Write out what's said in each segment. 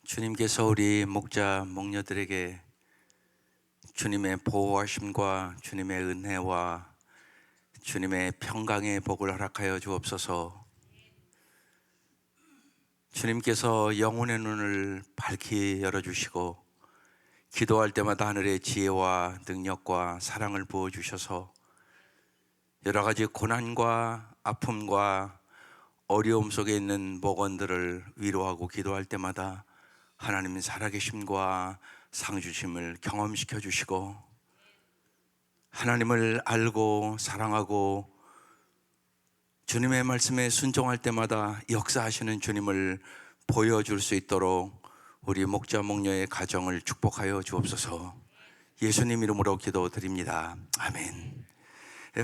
주님께서 우리 목자, 목녀들에게 주님의 보호하심과 주님의 은혜와 주님의 평강의 복을 허락하여 주옵소서. 주님께서 영혼의 눈을 밝히 열어주시고 기도할 때마다 하늘의 지혜와 능력과 사랑을 부어주셔서 여러 가지 고난과 아픔과 어려움 속에 있는 목원들을 위로하고 기도할 때마다 하나님의 살아계심과 상주심을 경험시켜 주시고 하나님을 알고 사랑하고 주님의 말씀에 순종할 때마다 역사하시는 주님을 보여줄 수 있도록 우리 목자 목녀의 가정을 축복하여 주옵소서. 예수님 이름으로 기도드립니다. 아멘.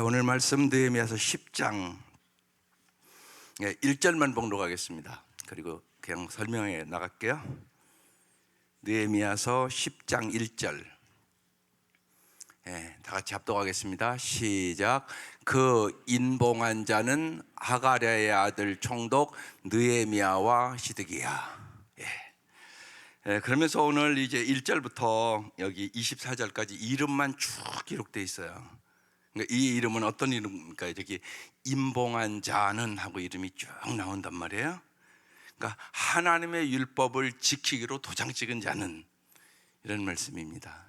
오늘 말씀 느헤미야서 10장 1절만 봉독하겠습니다. 그리고 그냥 설명해 나갈게요. 느헤미야서 10장 1절. 다 같이 합독하겠습니다. 시작. 그 인봉한 자는 하가랴의 아들 총독 느헤미야와 시드기야. 그러면서 오늘 이제 1절부터 여기 24절까지 이름만 쭉 기록되어 있어요. 그러니까 이 이름은 어떤 이름입니까? 여기 인봉한 자는 하고 이름이 쭉 나온단 말이에요. 그러니까 하나님의 율법을 지키기로 도장 찍은 자는, 이런 말씀입니다.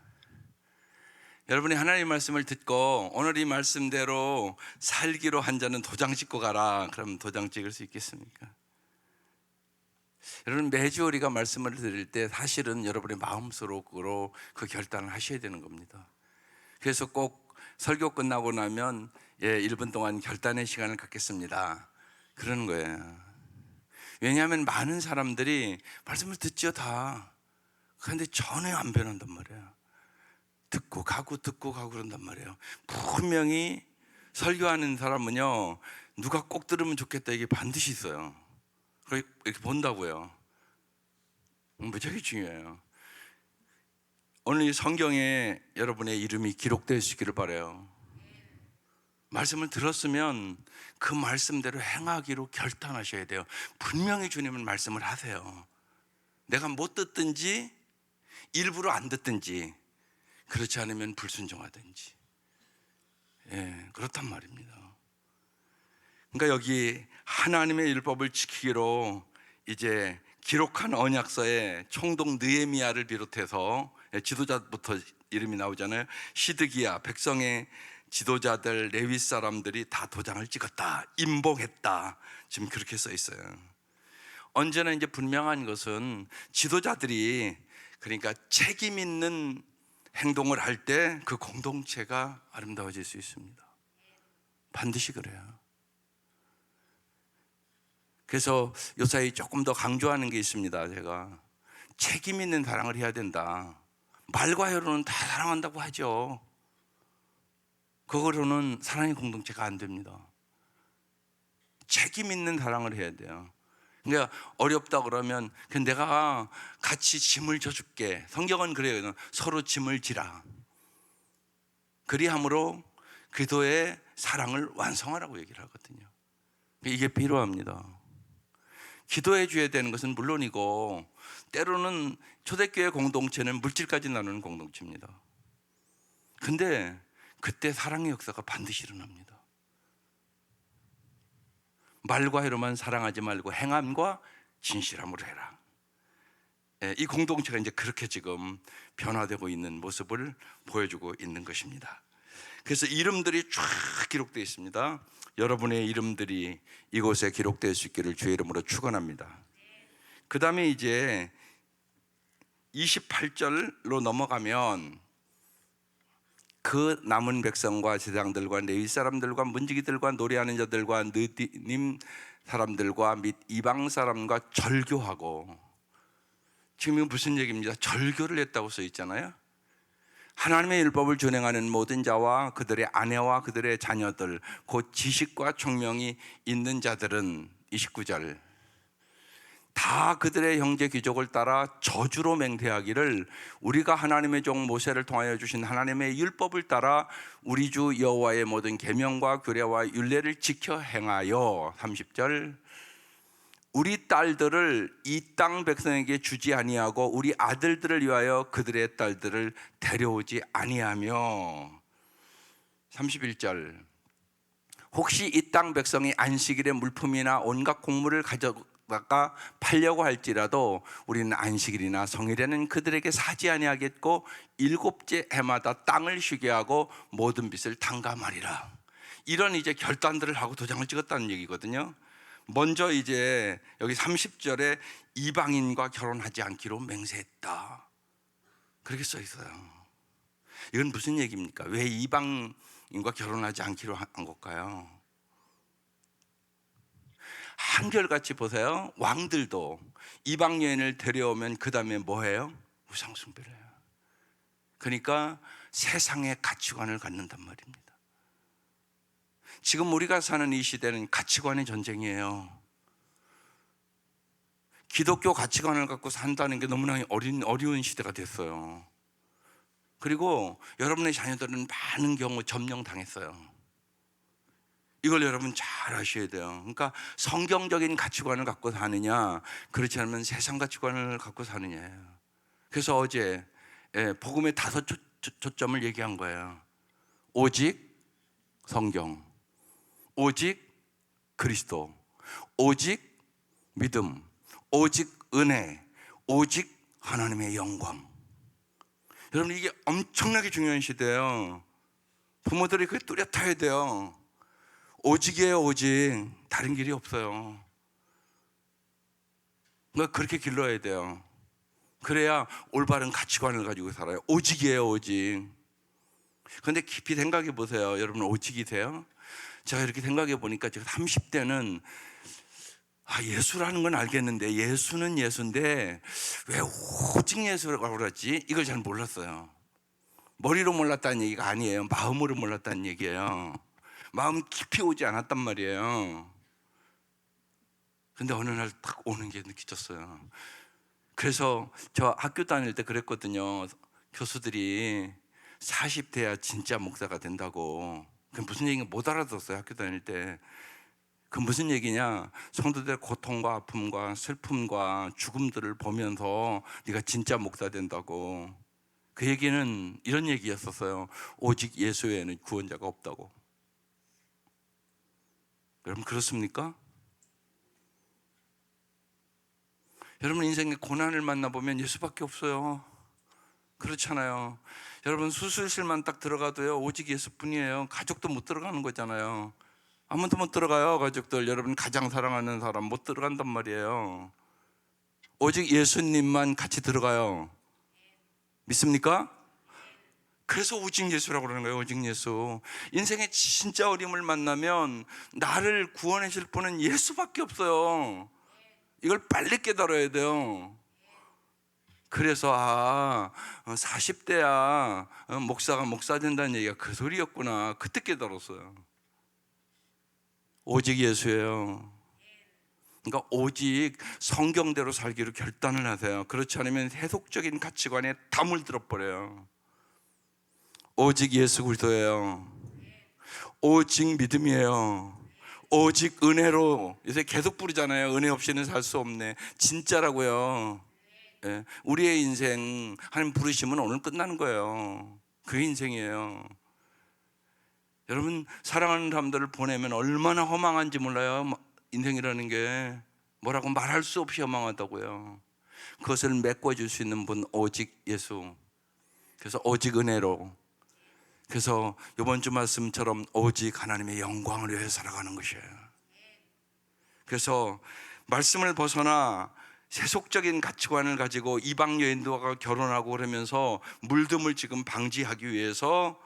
여러분이 하나님의 말씀을 듣고 오늘 이 말씀대로 살기로 한 자는 도장 찍고 가라. 그럼 도장 찍을 수 있겠습니까? 여러분, 매주 우리가 말씀을 드릴 때 사실은 여러분의 마음속으로 그 결단을 하셔야 되는 겁니다. 그래서 꼭 설교 끝나고 나면 1분 동안 결단의 시간을 갖겠습니다, 그러는 거예요. 왜냐하면 많은 사람들이 말씀을 듣죠, 다. 그런데 전혀 안 변한단 말이에요. 듣고 가고 그런단 말이에요. 분명히 설교하는 사람은요, 누가 꼭 들으면 좋겠다, 이게 반드시 있어요. 이렇게 본다고요. 무지하게 중요해요. 오늘 이 성경에 여러분의 이름이 기록될 수 있기를 바라요. 말씀을 들었으면 그 말씀대로 행하기로 결단하셔야 돼요. 분명히 주님은 말씀을 하세요. 내가 못 듣든지 일부러 안 듣든지, 그렇지 않으면 불순종하든지, 그렇단 말입니다. 그러니까 여기 하나님의 율법을 지키기로 이제 기록한 언약서에 총독 느헤미야를 비롯해서 지도자부터 이름이 나오잖아요. 시드기야, 백성의 지도자들, 레위 사람들이 다 도장을 찍었다, 임봉했다, 지금 그렇게 써 있어요. 언제나 이제 분명한 것은 지도자들이, 그러니까 책임 있는 행동을 할 때 그 공동체가 아름다워질 수 있습니다. 반드시 그래요. 그래서 요사이 조금 더 강조하는 게 있습니다. 제가 책임 있는 사랑을 해야 된다. 말과 혀로는 다 사랑한다고 하죠. 그거로는 사랑의 공동체가 안 됩니다. 책임 있는 사랑을 해야 돼요. 그러니까 어렵다 그러면 내가 같이 짐을 져줄게. 성경은 그래요. 서로 짐을 지라. 그리함으로 그리스도의 사랑을 완성하라고 얘기를 하거든요. 이게 필요합니다. 기도해 줘야 되는 것은 물론이고, 때로는 초대교회 공동체는 물질까지 나누는 공동체입니다. 근데 그때 사랑의 역사가 반드시 일어납니다. 말과 혀로만 사랑하지 말고 행함과 진실함으로 해라. 이 공동체가 이제 그렇게 지금 변화되고 있는 모습을 보여주고 있는 것입니다. 그래서 이름들이 쫙 기록되어 있습니다. 여러분의 이름들이 이곳에 기록될 수 있기를 주의 이름으로 축원합니다. 그 다음에 이제 28절로 넘어가면 그 남은 백성과 제사장들과 레위 사람들과 문지기들과 노래하는 자들과 느디님 사람들과 및 이방 사람과 절교하고, 지금 이거 무슨 얘기입니다? 절교를 했다고 써 있잖아요. 하나님의 율법을 준행하는 모든 자와 그들의 아내와 그들의 자녀들, 곧 지식과 총명이 있는 자들은, 29절, 다 그들의 형제 귀족을 따라 저주로 맹세하기를, 우리가 하나님의 종 모세를 통하여 주신 하나님의 율법을 따라 우리 주 여호와의 모든 계명과 규례와 율례를 지켜 행하여, 30절, 우리 딸들을 이 땅 백성에게 주지 아니하고 우리 아들들을 위하여 그들의 딸들을 데려오지 아니하며 31절 혹시 이 땅 백성이 안식일에 물품이나 온갖 곡물을 가져다가 팔려고 할지라도 우리는 안식일이나 성일에는 그들에게 사지 아니하겠고 일곱째 해마다 땅을 쉬게 하고 모든 빚을 탕감하리라. 이런 이제 결단들을 하고 도장을 찍었다는 얘기거든요. 먼저 이제 여기 30절에 이방인과 결혼하지 않기로 맹세했다, 그렇게 써 있어요. 이건 무슨 얘기입니까? 왜 이방인과 결혼하지 않기로 한 걸까요? 한결같이 보세요. 왕들도 이방 여인을 데려오면 그 다음에 뭐 해요? 우상 숭배를 해요. 그러니까 세상의 가치관을 갖는단 말입니다. 지금 우리가 사는 이 시대는 가치관의 전쟁이에요. 기독교 가치관을 갖고 산다는 게 너무나 어려운 시대가 됐어요. 그리고 여러분의 자녀들은 많은 경우 점령당했어요. 이걸 여러분 잘 아셔야 돼요. 그러니까 성경적인 가치관을 갖고 사느냐, 그렇지 않으면 세상 가치관을 갖고 사느냐예요. 그래서 어제 복음의 5 초점을 얘기한 거예요. 오직 성경, 오직 그리스도, 오직 믿음, 오직 은혜, 오직 하나님의 영광. 여러분 이게 엄청나게 중요한 시대예요. 부모들이 그게 뚜렷해야 돼요. 오직이에요. 오직. 다른 길이 없어요. 그러니까 그렇게 길러야 돼요. 그래야 올바른 가치관을 가지고 살아요. 오직이에요. 오직. 그런데 깊이 생각해 보세요. 여러분 오직이세요? 제가 이렇게 생각해 보니까 제가 30대는 예수라는 건 알겠는데 예수는 예수인데 왜 오직 예수라고 그러지? 이걸 잘 몰랐어요. 머리로 몰랐다는 얘기가 아니에요. 마음으로 몰랐다는 얘기예요. 마음 깊이 오지 않았단 말이에요. 근데 어느 날 딱 오는 게 느껴졌어요. 그래서 저 학교 다닐 때 그랬거든요. 교수들이 40대야 진짜 목사가 된다고. 그게 무슨 얘기인가 못 알아들었어요. 학교 다닐 때. 그 무슨 얘기냐? 성도들의 고통과 아픔과 슬픔과 죽음들을 보면서 네가 진짜 목사 된다고. 그 얘기는 이런 얘기였었어요. 오직 예수 외에는 구원자가 없다고. 여러분 그렇습니까? 여러분 인생에 고난을 만나보면 예수밖에 없어요. 그렇잖아요. 여러분 수술실만 딱 들어가도요 오직 예수뿐이에요. 가족도 못 들어가는 거잖아요. 아무도 못 들어가요. 가족들, 여러분 가장 사랑하는 사람 못 들어간단 말이에요. 오직 예수님만 같이 들어가요. 믿습니까? 그래서 오직 예수라고 그러는 거예요. 오직 예수. 인생에 진짜 어려움을 만나면 나를 구원해 줄 분은 예수밖에 없어요. 이걸 빨리 깨달아야 돼요. 그래서 40대야 목사가 목사 된다는 얘기가 그 소리였구나. 그때 깨달았어요. 오직 예수예요. 그러니까 오직 성경대로 살기로 결단을 하세요. 그렇지 않으면 세속적인 가치관에 다 물들어 버려요. 오직 예수 그리스도예요. 오직 믿음이에요. 오직 은혜로. 요새 계속 부르잖아요. 은혜 없이는 살 수 없네. 진짜라고요. 예, 우리의 인생 하나님 부르시면 오늘 끝나는 거예요. 그 인생이에요. 여러분 사랑하는 사람들을 보내면 얼마나 허망한지 몰라요. 인생이라는 게 뭐라고 말할 수 없이 허망하다고요. 그것을 메꿔줄 수 있는 분 오직 예수. 그래서 오직 은혜로. 그래서 이번 주 말씀처럼 오직 하나님의 영광을 위해 살아가는 것이에요. 그래서 말씀을 벗어나 세속적인 가치관을 가지고 이방 여인들과 결혼하고 그러면서 물듦을 지금 방지하기 위해서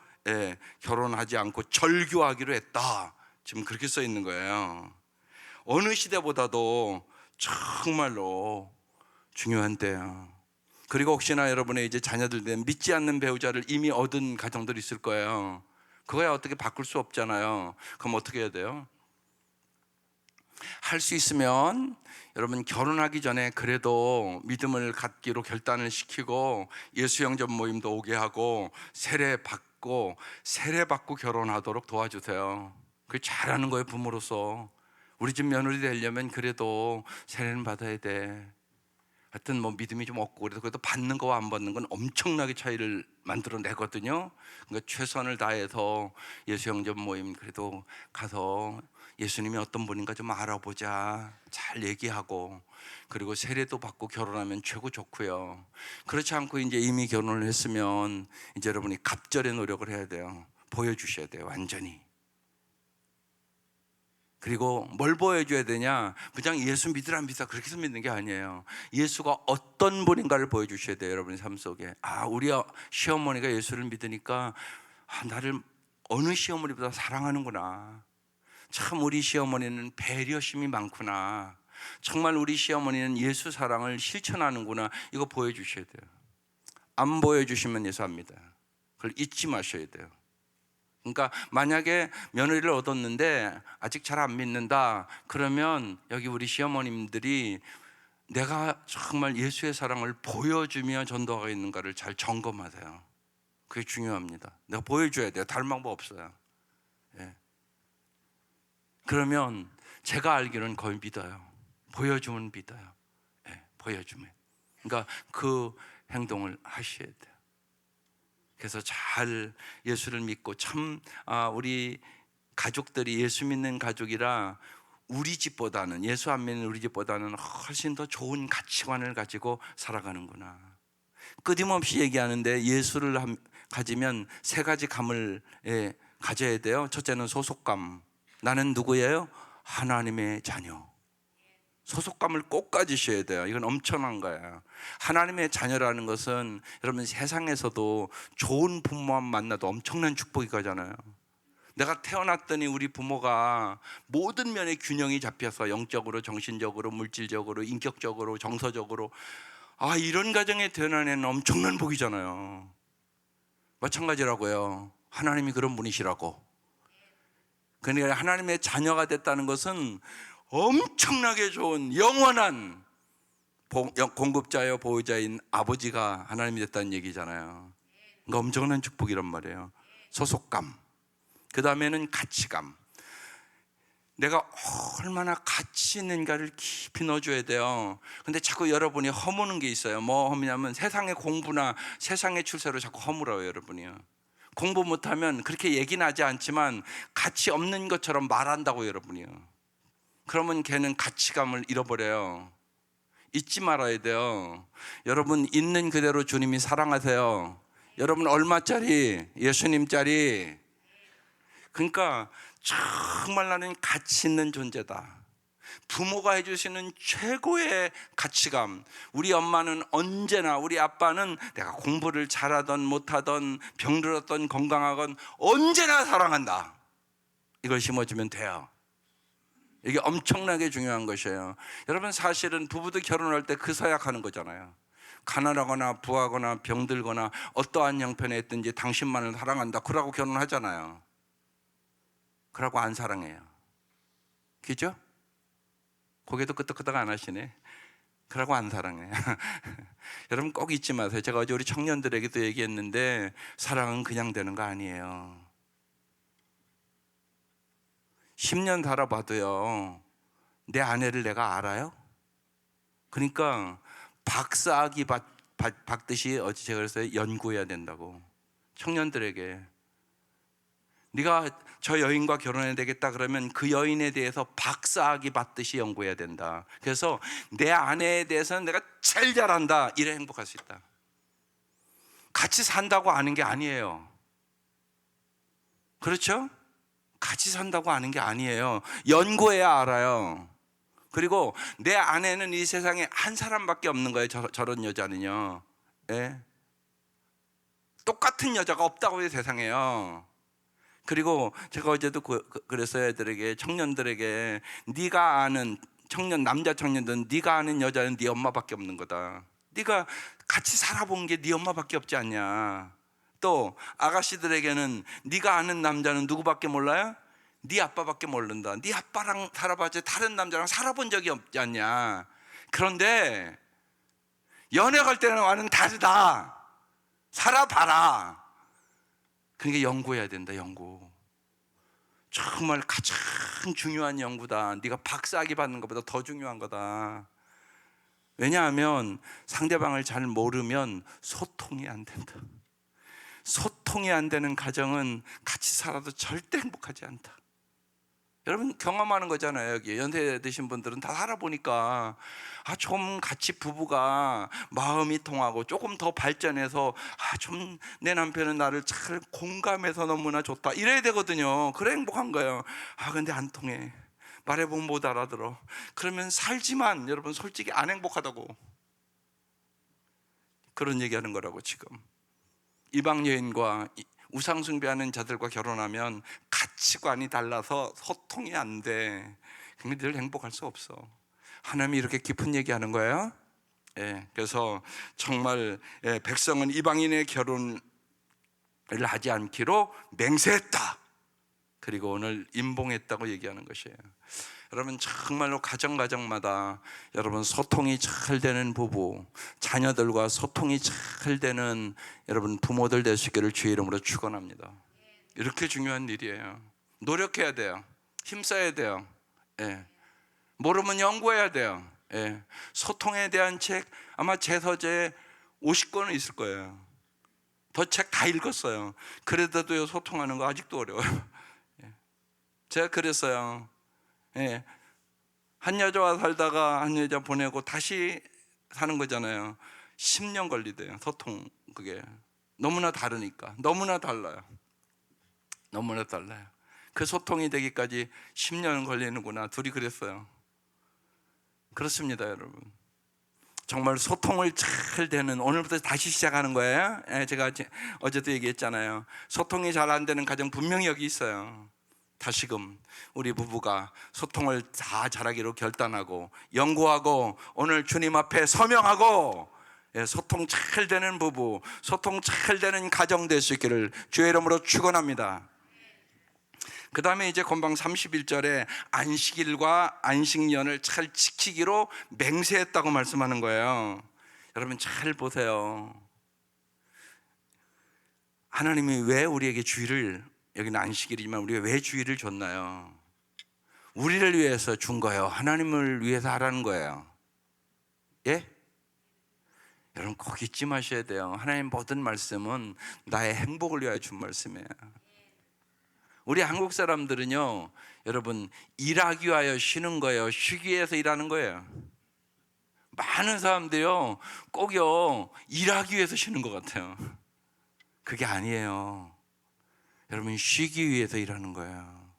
결혼하지 않고 절교하기로 했다. 지금 그렇게 써 있는 거예요. 어느 시대보다도 정말로 중요한 때예요. 그리고 혹시나 여러분의 이제 자녀들 된 믿지 않는 배우자를 이미 얻은 가정들이 있을 거예요. 그거야 어떻게 바꿀 수 없잖아요. 그럼 어떻게 해야 돼요? 할 수 있으면 여러분 결혼하기 전에 그래도 믿음을 갖기로 결단을 시키고 예수 영접 모임도 오게 하고 세례 받고 결혼하도록 도와주세요. 그게 잘하는 거예요. 부모로서 우리 집 며느리 되려면 그래도 세례는 받아야 돼. 하여튼 뭐 믿음이 좀 없고 그래도 받는 거와 안 받는 건 엄청나게 차이를 만들어내거든요. 그러니까 최선을 다해서 예수 영접 모임 그래도 가서 예수님이 어떤 분인가 좀 알아보자, 잘 얘기하고, 그리고 세례도 받고 결혼하면 최고 좋고요. 그렇지 않고 이제 이미 결혼을 했으면 이제 여러분이 갑절의 노력을 해야 돼요. 보여주셔야 돼요, 완전히. 그리고 뭘 보여줘야 되냐? 그냥 예수 믿으라 믿으라 그렇게 해서 믿는 게 아니에요. 예수가 어떤 분인가를 보여주셔야 돼요, 여러분의 삶 속에. 우리 시어머니가 예수를 믿으니까 나를 어느 시어머니보다 사랑하는구나. 참 우리 시어머니는 배려심이 많구나. 정말 우리 시어머니는 예수 사랑을 실천하는구나. 이거 보여주셔야 돼요. 안 보여주시면 예수 안 믿어요. 그걸 잊지 마셔야 돼요. 그러니까 만약에 며느리를 얻었는데 아직 잘 안 믿는다 그러면 여기 우리 시어머님들이 내가 정말 예수의 사랑을 보여주며 전도하고 있는가를 잘 점검하세요. 그게 중요합니다. 내가 보여줘야 돼요. 다른 방법 없어요. 예. 그러면 제가 알기로는 거의 믿어요. 보여주면 믿어요. 예, 보여주면. 그러니까 그 행동을 하셔야 돼요. 그래서 잘 예수를 믿고 참 우리 가족들이 예수 믿는 가족이라 우리 집보다는, 예수 안 믿는 우리 집보다는 훨씬 더 좋은 가치관을 가지고 살아가는구나. 끊임없이 얘기하는데 예수를 가지면 세 가지 감을 가져야 돼요. 첫째는 소속감. 나는 누구예요? 하나님의 자녀. 소속감을 꼭 가지셔야 돼요. 이건 엄청난 거예요. 하나님의 자녀라는 것은 여러분 세상에서도 좋은 부모만 만나도 엄청난 축복이 가잖아요. 내가 태어났더니 우리 부모가 모든 면의 균형이 잡혀서 영적으로, 정신적으로, 물질적으로, 인격적으로, 정서적으로 이런 가정에 태어난 애는 엄청난 복이잖아요. 마찬가지라고요. 하나님이 그런 분이시라고. 그러니까 하나님의 자녀가 됐다는 것은 엄청나게 좋은 영원한 공급자여 보호자인 아버지가 하나님이 됐다는 얘기잖아요. 그러니까 엄청난 축복이란 말이에요. 소속감. 그 다음에는 가치감. 내가 얼마나 가치 있는가를 깊이 넣어줘야 돼요. 근데 자꾸 여러분이 허무는 게 있어요. 뭐 허무냐면 세상의 공부나 세상의 출세로 자꾸 허물어요, 여러분이요. 공부 못하면 그렇게 얘기는 하지 않지만 가치 없는 것처럼 말한다고, 여러분이요. 그러면 걔는 가치감을 잃어버려요. 잊지 말아야 돼요. 여러분 있는 그대로 주님이 사랑하세요. 여러분 얼마짜리? 예수님짜리. 그러니까 정말 나는 가치 있는 존재다. 부모가 해주시는 최고의 가치감. 우리 엄마는 언제나, 우리 아빠는 내가 공부를 잘하던 못하던 병들었던 건강하건 언제나 사랑한다. 이걸 심어주면 돼요. 이게 엄청나게 중요한 것이에요. 여러분 사실은 부부도 결혼할 때 그 서약하는 거잖아요. 가난하거나 부하거나 병들거나 어떠한 형편에 있든지 당신만을 사랑한다. 그러고 결혼하잖아요. 그러고 안 사랑해요. 그죠? 고개도 끄덕끄덕 안 하시네. 그러고 안 사랑해요. 여러분 꼭 잊지 마세요. 제가 어제 우리 청년들에게도 얘기했는데 사랑은 그냥 되는 거 아니에요. 10년 살아봐도요, 내 아내를 내가 알아요? 그러니까 박사학위 받듯이 어제 제가 그랬어요. 연구해야 된다고. 청년들에게 네가 저 여인과 결혼해야 되겠다 그러면 그 여인에 대해서 박사학위 받듯이 연구해야 된다. 그래서 내 아내에 대해서는 내가 제일 잘한다. 이래 행복할 수 있다. 같이 산다고 아는 게 아니에요. 그렇죠? 같이 산다고 아는 게 아니에요. 연구해야 알아요. 그리고 내 아내는 이 세상에 한 사람밖에 없는 거예요. 저런 여자는요. 예? 똑같은 여자가 없다고 해요, 세상에요. 그리고 제가 어제도 그랬어요. 애들에게, 청년들에게, 네가 아는 남자 청년들은 네가 아는 여자는 네 엄마밖에 없는 거다. 네가 같이 살아본 게 네 엄마밖에 없지 않냐. 또 아가씨들에게는 네가 아는 남자는 누구밖에 몰라요? 네 아빠밖에 모른다. 네 아빠랑 살아봤지 다른 남자랑 살아본 적이 없지 않냐. 그런데 연애 갈 때는 와는 다르다. 살아봐라. 그러니까 연구해야 된다. 연구. 정말 가장 중요한 연구다. 네가 박사학위 받는 것보다 더 중요한 거다. 왜냐하면 상대방을 잘 모르면 소통이 안 된다. 소통이 안 되는 가정은 같이 살아도 절대 행복하지 않다. 여러분 경험하는 거잖아요. 여기 연세 드신 분들은 다 살아보니까 좀 같이 부부가 마음이 통하고 조금 더 발전해서 좀 내 남편은 나를 잘 공감해서 너무나 좋다 이래야 되거든요. 그래 행복한 거예요. 근데 안 통해. 말해보면 못 알아들어. 그러면 살지만 여러분 솔직히 안 행복하다고. 그런 얘기하는 거라고. 지금 이방 여인과 우상 숭배하는 자들과 결혼하면 가치관이 달라서 소통이 안 돼. 근데 늘 행복할 수 없어. 하나님이 이렇게 깊은 얘기하는 거예요. 그래서 정말 백성은 이방인의 결혼을 하지 않기로 맹세했다. 그리고 오늘 임봉했다고 얘기하는 것이에요. 여러분 정말로 가정마다 여러분 소통이 잘 되는 부부, 자녀들과 소통이 잘 되는 여러분 부모들 될 수 있기를 주의 이름으로 축원합니다. 이렇게 중요한 일이에요. 노력해야 돼요. 힘써야 돼요. 모르면 연구해야 돼요. 소통에 대한 책 아마 제 서재에 50권은 있을 거예요. 더 책 다 읽었어요. 그래도요 소통하는 거 아직도 어려워요. 제가 그랬어요. 한 여자와 살다가 한 여자 보내고 다시 사는 거잖아요. 10년 걸리대요. 소통 그게 너무나 다르니까. 너무나 달라요. 너무나 달라요. 그 소통이 되기까지 10년 걸리는구나. 둘이 그랬어요. 그렇습니다, 여러분. 정말 소통을 잘 되는, 오늘부터 다시 시작하는 거예요. 제가 어제도 얘기했잖아요. 소통이 잘 안 되는 가정 분명히 여기 있어요. 다시금 우리 부부가 소통을 다 잘하기로 결단하고 연구하고 오늘 주님 앞에 서명하고 소통 잘 되는 부부, 소통 잘 되는 가정 될 수 있기를 주의 이름으로 축원합니다. 그 다음에 이제 건방 31절에 안식일과 안식년을 잘 지키기로 맹세했다고 말씀하는 거예요. 여러분 잘 보세요. 하나님이 왜 우리에게 주일을, 여기는 안식일이지만 우리가 왜 주일을 줬나요? 우리를 위해서 준 거예요. 하나님을 위해서 하라는 거예요. 여러분 꼭 잊지 마셔야 돼요. 하나님 모든 말씀은 나의 행복을 위하여 준 말씀이에요. 우리 한국 사람들은요, 여러분 일하기 위하여 쉬는 거예요. 쉬기 위해서 일하는 거예요. 많은 사람들이요 꼭요 일하기 위해서 쉬는 것 같아요. 그게 아니에요. 여러분 쉬기 위해서 일하는 거예요.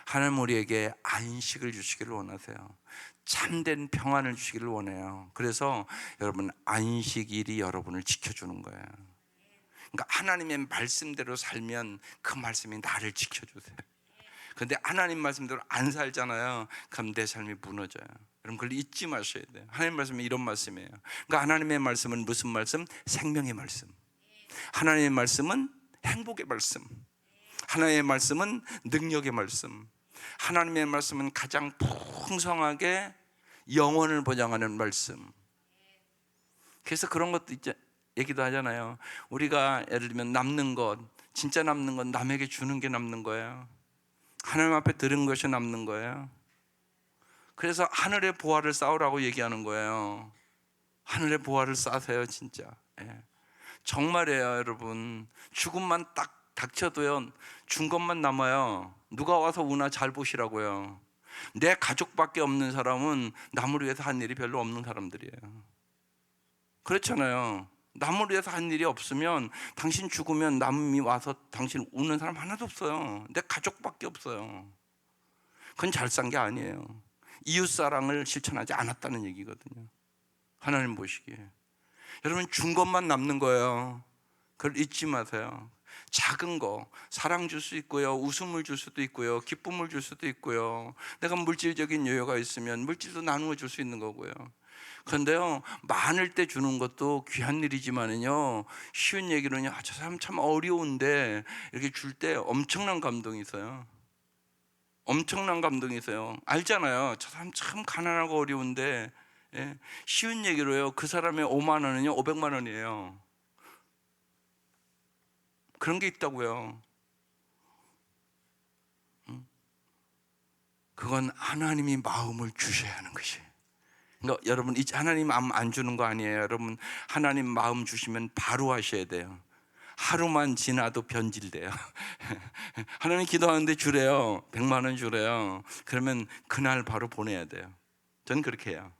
하나님 우리에게 안식을 주시기를 원하세요. 참된 평안을 주시기를 원해요. 그래서 여러분 안식일이 여러분을 지켜주는 거예요. 그러니까 하나님의 말씀대로 살면 그 말씀이 나를 지켜주세요. 그런데 하나님 말씀대로 안 살잖아요. 그럼 내 삶이 무너져요. 여러분 그걸 잊지 마셔야 돼요. 하나님 말씀은 이런 말씀이에요. 그러니까 하나님의 말씀은 무슨 말씀? 생명의 말씀. 하나님의 말씀은 행복의 말씀. 하나님의 말씀은 능력의 말씀. 하나님의 말씀은 가장 풍성하게 영혼을 보장하는 말씀. 그래서 그런 것도 있죠. 얘기도 하잖아요. 우리가 예를 들면 남는 것, 진짜 남는 건 남에게 주는 게 남는 거예요. 하나님 앞에 들은 것이 남는 거예요. 그래서 하늘의 보화를 쌓으라고 얘기하는 거예요. 하늘의 보화를 쌓으세요, 진짜. 정말이에요, 여러분. 죽음만 딱 닥쳐도요, 준 것만 남아요. 누가 와서 우나 잘 보시라고요. 내 가족밖에 없는 사람은 남을 위해서 한 일이 별로 없는 사람들이에요. 그렇잖아요. 남을 위해서 한 일이 없으면 당신 죽으면 남이 와서 당신 우는 사람 하나도 없어요. 내 가족밖에 없어요. 그건 잘 산 게 아니에요. 이웃사랑을 실천하지 않았다는 얘기거든요. 하나님 보시기에. 여러분 준 것만 남는 거예요. 그걸 잊지 마세요. 작은 거, 사랑 줄 수 있고요, 웃음을 줄 수도 있고요, 기쁨을 줄 수도 있고요, 내가 물질적인 여유가 있으면 물질도 나누어 줄 수 있는 거고요. 그런데요, 많을 때 주는 것도 귀한 일이지만은요, 쉬운 얘기로는요, 저 사람 참 어려운데 이렇게 줄 때 엄청난 감동이 있어요. 엄청난 감동이 있어요. 알잖아요. 저 사람 참 가난하고 어려운데, 쉬운 얘기로요, 그 사람의 5만 원은요 500만 원이에요. 그런 게 있다고요. 그건 하나님이 마음을 주셔야 하는 것이에요. 그러니까 여러분, 하나님 마음 안 주는 거 아니에요. 여러분, 하나님 마음 주시면 바로 하셔야 돼요. 하루만 지나도 변질돼요. 하나님 기도하는데 주래요. 100만 원 주래요. 그러면 그날 바로 보내야 돼요. 전 그렇게 해요.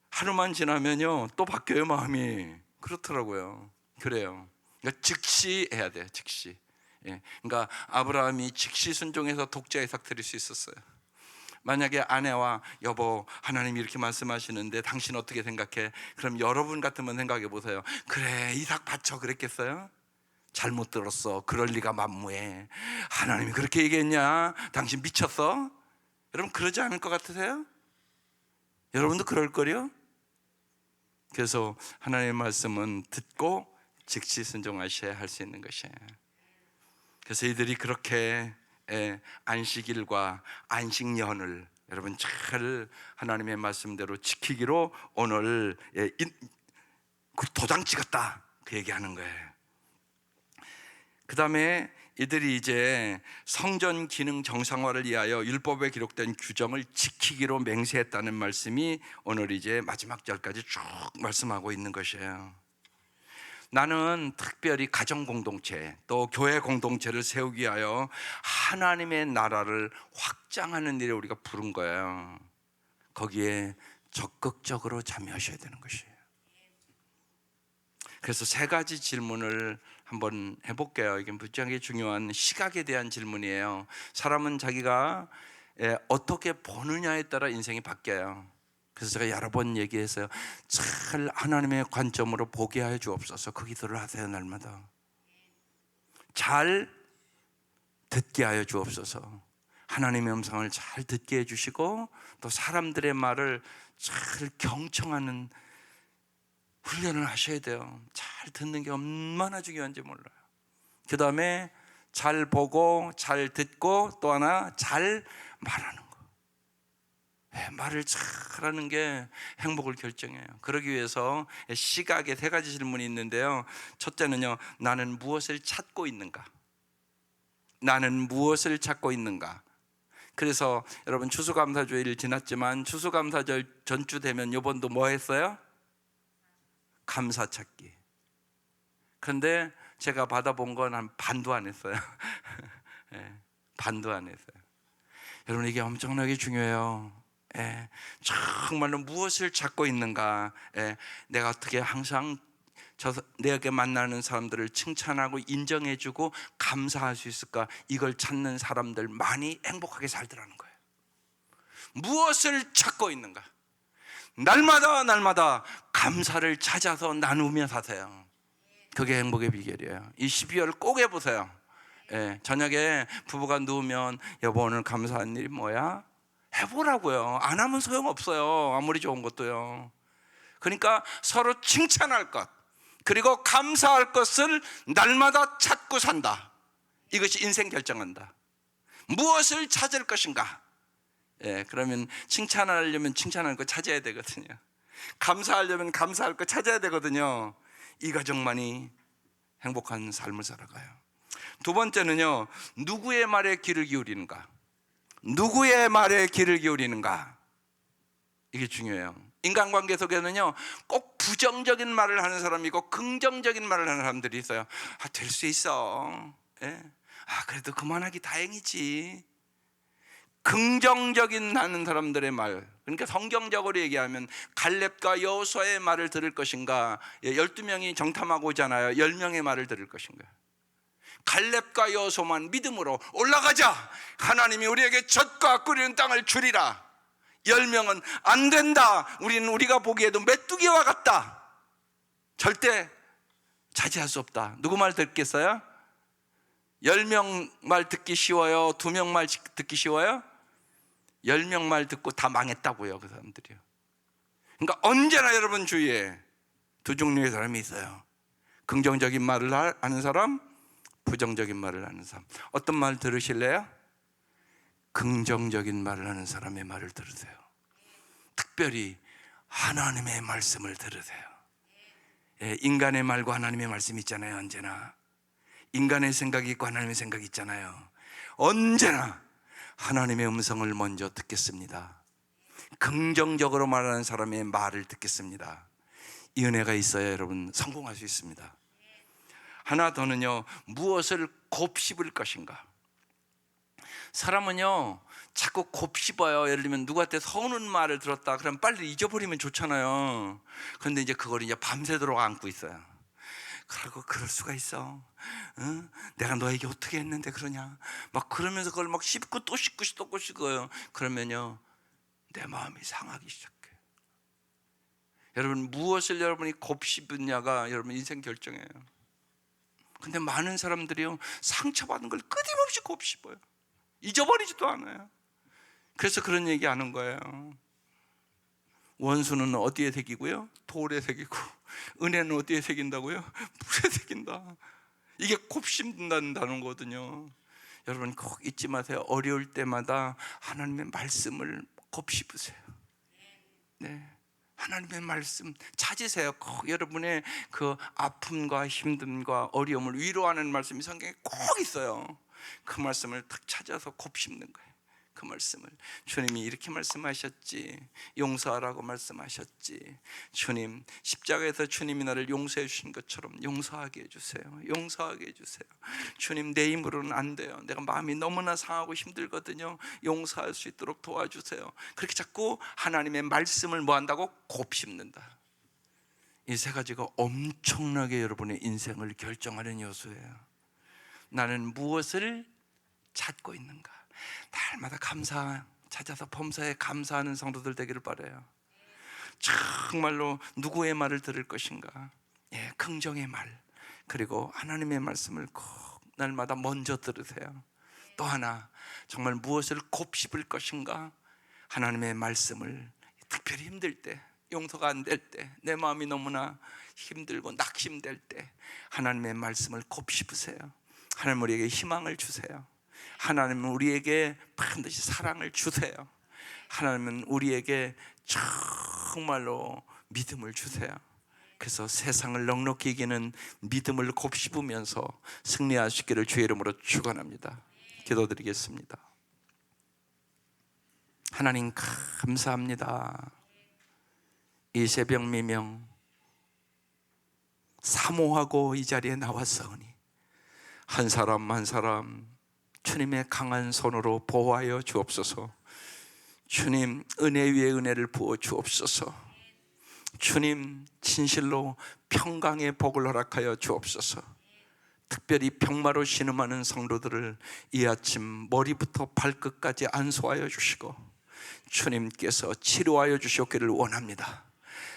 하루만 지나면요 또 바뀌어요, 마음이. 그렇더라고요. 그래요. 그러니까 즉시 해야 돼요. 즉시. 예. 그러니까 아브라함이 즉시 순종해서 독자 이삭 드릴 수 있었어요. 만약에 아내와 여보, 하나님이 이렇게 말씀하시는데 당신 어떻게 생각해? 그럼 여러분 같으면 생각해 보세요. 그래, 이삭 바쳐 그랬겠어요? 잘못 들었어. 그럴 리가 만무해. 하나님이 그렇게 얘기했냐? 당신 미쳤어? 여러분 그러지 않을 것 같으세요? 여러분도 그럴 거요? 그래서 하나님의 말씀은 듣고 즉시 순종하셔야 할 수 있는 것이에요. 그래서 이들이 그렇게 안식일과 안식년을 여러분 잘 하나님의 말씀대로 지키기로 오늘 도장 찍었다, 그 얘기하는 거예요. 그 다음에 이들이 이제 성전 기능 정상화를 위하여 율법에 기록된 규정을 지키기로 맹세했다는 말씀이 오늘 이제 마지막 절까지 쭉 말씀하고 있는 것이에요. 나는 특별히 가정 공동체 또 교회 공동체를 세우기 위하여 하나님의 나라를 확장하는 일에 우리가 부른 거예요. 거기에 적극적으로 참여하셔야 되는 것이에요. 그래서 세 가지 질문을 한번 해볼게요. 이게 무지하게 중요한 시각에 대한 질문이에요. 사람은 자기가 어떻게 보느냐에 따라 인생이 바뀌어요. 그래서 제가 여러 번 얘기했어요. 잘 하나님의 관점으로 보게 하여 주옵소서. 그 기도를 하세요, 날마다. 잘 듣게 하여 주옵소서. 하나님의 음성을 잘 듣게 해주시고 또 사람들의 말을 잘 경청하는 훈련을 하셔야 돼요. 잘 듣는 게 얼마나 중요한지 몰라요. 그 다음에 잘 보고 잘 듣고 또 하나 잘 말하는 거. 말을 잘하는 게 행복을 결정해요. 그러기 위해서 시각에 세 가지 질문이 있는데요. 첫째는요, 나는 무엇을 찾고 있는가? 나는 무엇을 찾고 있는가? 그래서 여러분 추수감사주일 지났지만 추수감사절 전주 되면 이번도 뭐 했어요? 감사 찾기. 그런데 제가 받아본 건 한 반도 안 했어요. 반도 안 했어요. 여러분 이게 엄청나게 중요해요. 정말로 무엇을 찾고 있는가? 내가 어떻게 항상 내게 만나는 사람들을 칭찬하고 인정해주고 감사할 수 있을까? 이걸 찾는 사람들 많이 행복하게 살더라는 거예요. 무엇을 찾고 있는가? 날마다 감사를 찾아서 나누며 사세요. 그게 행복의 비결이에요. 이 12월 꼭 해보세요. 저녁에 부부가 누우면 여보 오늘 감사한 일이 뭐야? 해보라고요. 안 하면 소용없어요. 아무리 좋은 것도요. 그러니까 서로 칭찬할 것 그리고 감사할 것을 날마다 찾고 산다. 이것이 인생 결정한다. 무엇을 찾을 것인가? 그러면 칭찬하려면 칭찬할 거 찾아야 되거든요. 감사하려면 감사할 거 찾아야 되거든요. 이 가정만이 행복한 삶을 살아가요. 두 번째는요, 누구의 말에 귀를 기울이는가? 누구의 말에 귀를 기울이는가? 이게 중요해요. 인간관계 속에는요, 꼭 부정적인 말을 하는 사람이 있고 긍정적인 말을 하는 사람들이 있어요. 될 수 있어. 그래도 그만하기 다행이지. 긍정적인 하는 사람들의 말, 그러니까 성경적으로 얘기하면 갈렙과 여호수아의 말을 들을 것인가, 12명이 정탐하고 오잖아요. 10명의 말을 들을 것인가. 갈렙과 여호수아만 믿음으로 올라가자, 하나님이 우리에게 젖과 끓이는 땅을 주리라. 10명은 안 된다, 우리는 우리가 보기에도 메뚜기와 같다, 절대 차지할 수 없다. 누구 말 듣겠어요? 10명 말 듣기 쉬워요? 2명 말 듣기 쉬워요? 10명 말 듣고 다 망했다고요, 그 사람들이요. 그러니까 언제나 여러분 주위에 두 종류의 사람이 있어요. 긍정적인 말을 하는 사람, 부정적인 말을 하는 사람. 어떤 말 들으실래요? 긍정적인 말을 하는 사람의 말을 들으세요. 특별히 하나님의 말씀을 들으세요. 인간의 말과 하나님의 말씀이 있잖아요. 언제나 인간의 생각이 있고 하나님의 생각이 있잖아요. 언제나 하나님의 음성을 먼저 듣겠습니다. 긍정적으로 말하는 사람의 말을 듣겠습니다. 이 은혜가 있어야 여러분 성공할 수 있습니다. 하나 더는요, 무엇을 곱씹을 것인가. 사람은요 자꾸 곱씹어요. 예를 들면 누구한테 서우는 말을 들었다 그럼 빨리 잊어버리면 좋잖아요. 그런데 이제 그걸 이제 밤새도록 안고 있어요. 그러고 그럴 수가 있어. 응? 내가 너에게 어떻게 했는데 그러냐. 막 그러면서 그걸 막 씹고 또 씹고 또 씹고요. 그러면요 내 마음이 상하기 시작해. 여러분 무엇을 여러분이 곱씹느냐가 여러분 인생 결정이에요. 근데 많은 사람들이요 상처받은 걸 끊임없이 곱씹어요. 잊어버리지도 않아요. 그래서 그런 얘기 하는 거예요. 원수는 어디에 새기고요? 돌에 새기고, 은혜는 어디에 새긴다고요? 물에 새긴다. 이게 곱씹는다는 거거든요. 여러분 꼭 잊지 마세요. 어려울 때마다 하나님의 말씀을 곱씹으세요. 네, 하나님의 말씀 찾으세요. 꼭 여러분의 그 아픔과 힘듦과 어려움을 위로하는 말씀이 성경에 꼭 있어요. 그 말씀을 딱 찾아서 곱씹는 거예요. 그 말씀을 주님이 이렇게 말씀하셨지, 용서하라고 말씀하셨지. 주님 십자가에서 주님이 나를 용서해 주신 것처럼 용서하게 해주세요. 용서하게 해주세요. 주님 내 힘으로는 안 돼요. 내가 마음이 너무나 상하고 힘들거든요. 용서할 수 있도록 도와주세요. 그렇게 자꾸 하나님의 말씀을 뭐 한다고? 곱씹는다. 이 세 가지가 엄청나게 여러분의 인생을 결정하는 요소예요. 나는 무엇을 찾고 있는가? 날마다 감사 찾아서 범사에 감사하는 성도들 되기를 바라요. 정말로 누구의 말을 들을 것인가? 예, 긍정의 말, 그리고 하나님의 말씀을 꼭 날마다 먼저 들으세요. 또 하나, 정말 무엇을 곱씹을 것인가? 하나님의 말씀을 특별히 힘들 때, 용서가 안 될 때, 내 마음이 너무나 힘들고 낙심될 때 하나님의 말씀을 곱씹으세요. 하나님 우리에게 희망을 주세요. 하나님은 우리에게 반드시 사랑을 주세요. 하나님은 우리에게 정말로 믿음을 주세요. 그래서 세상을 넉넉히 이기는 믿음을 곱씹으면서 승리하시기를 주의 이름으로 축원합니다. 기도드리겠습니다. 하나님 감사합니다. 이 새벽 미명 사모하고 이 자리에 나왔사오니 한 사람 한 사람 주님의 강한 손으로 보호하여 주옵소서. 주님 은혜 위에 은혜를 부어 주옵소서. 주님 진실로 평강의 복을 허락하여 주옵소서. 특별히 병마로 신음하는 성도들을 이 아침 머리부터 발끝까지 안수하여 주시고 주님께서 치료하여 주시옵기를 원합니다.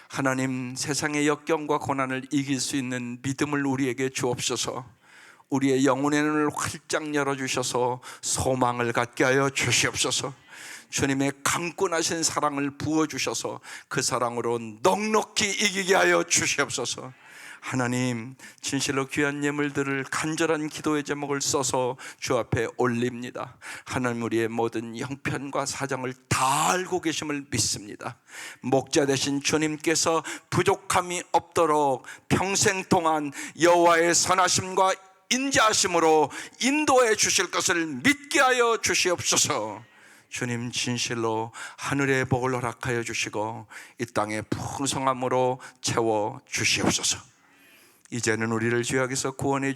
하나님 세상의 역경과 고난을 이길 수 있는 믿음을 우리에게 주옵소서. 우리의 영혼의 눈을 활짝 열어주셔서 소망을 갖게 하여 주시옵소서. 주님의 강권하신 사랑을 부어주셔서 그 사랑으로 넉넉히 이기게 하여 주시옵소서. 하나님 진실로 귀한 예물들을 간절한 기도의 제목을 써서 주 앞에 올립니다. 하나님 우리의 모든 형편과 사정을 다 알고 계심을 믿습니다. 목자 되신 주님께서 부족함이 없도록 평생 동안 여호와의 선하심과 인자하심으로 인도해 주실 것을 믿게 하여 주시옵소서. 주님 진실로 하늘의 복을 허락하여 주시고 이 땅의 풍성함으로 채워 주시옵소서. 이제는 우리를 죄악에서 구원해